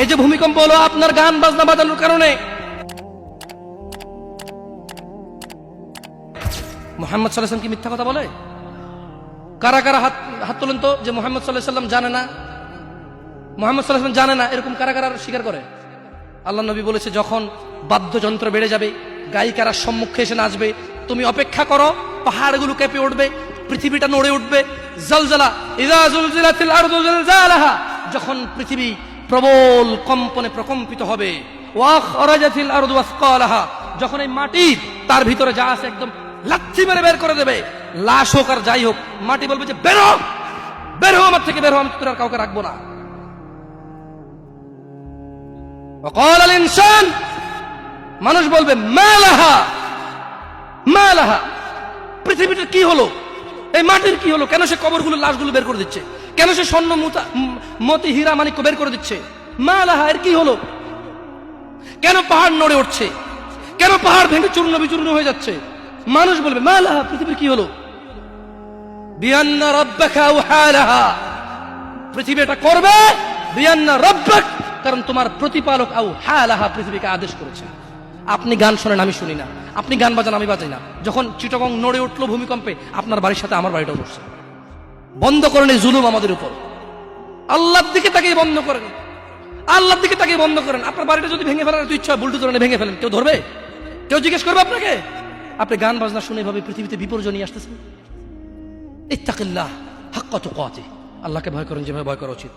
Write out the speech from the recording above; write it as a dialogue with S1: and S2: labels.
S1: এই যে ভূমিকম্প হলো আপনার গান বাজনা বাজানোর কারণে। মুহাম্মদ সাল্লাল্লাহু আলাইহি ওয়াসাল্লাম কি মিথ্যা কথা বলে? কারা কারা হাত তোলেন তো যে মুহাম্মদ সাল্লাল্লাহু আলাইহি ওয়াসাল্লাম জানে না, মুহাম্মদ সাল্লাল্লাহু আলাইহি ওয়াসাল্লাম জানে না, এরকম কারা কারা স্বীকার করে? আল্লাহ নবী বলেছে, যখন বাদ্যযন্ত্র বেড়ে যাবে, গায়িকারা সম্মুখে এসে নাচবে, তুমি অপেক্ষা করো, পাহাড়গুলো কেঁপে উঠবে, পৃথিবীটা নড়ে উঠবে। জালজালা ইযা জুলজিলাতিল আরদু জিলজালাহা, যখন পৃথিবী প্রবল কম্পনে প্রকম্পিত হবে। ওয়া খরাজাতিল আরদু আসকালাহা, যখন এই মাটি তার ভিতরে যা আছে একদম লাথি মেরে বের করে দেবে, লাশ হোক আর যাই হোক, মাটি বলবে যে বের হো, বের হো আমার থেকে, বের হো, আমি তোর আর কাউকে রাখবো না। وقال الانسان, মানুষ বলবে মালাহা মালাহা, পৃথিবীটা কি হলো, এই মাটির কি হলো, কেন সে কবরগুলো লাশগুলো বের করে দিচ্ছে, কেন সে স্বর্ণ মতি হীরা মানিক্য বের করে দিচ্ছে, মালাহা, এর কি হলো, কেন পাহাড় নড়ে উঠছে, কেন পাহাড় ভেঙে চূর্ণ বিচূর্ণ হয়ে যাচ্ছে? মানুষ বলবে মালাহা, পৃথিবীর কি হলো, বিআন্না রাব্বাকা আওহালাহা, পৃথিবী এটা করবে, বিআন্না রাব্বাক, কারণ তোমার প্রতিপালক আওহালাহা, পৃথিবীকে আদেশ করেছে। আপনি গান শোনেন, আমি শুনি না, আপনি গান বাজান, আমি বাজাই না। যখন চিটাগং নড়ে উঠলো ভূমিকম্পে, আপনার বাড়ির সাথে আমার বাড়িটাও নড়ছে। বন্ধ করেন এই জুলুম আমাদের উপর। আল্লাহর দিকে তাকিয়ে বন্ধ করেন, আল্লাহর দিকে তাকিয়ে বন্ধ করেন। আপনার বাড়িটা যদি ভেঙে ফেলার ইচ্ছা হয়, বুলডোজারে ভেঙে ফেলেন, কেউ ধরবে? কেউ জিজ্ঞেস করবে আপনাকে? আপনি গান বাজনা শুনে এভাবে পৃথিবীতে বিপর্যয় নিয়ে আসতেছেন। ইত্তাকিল্লাহ হাক্কা তুকাতিহ, আল্লাহকে ভয় করেন যেভাবে ভয় করা উচিত।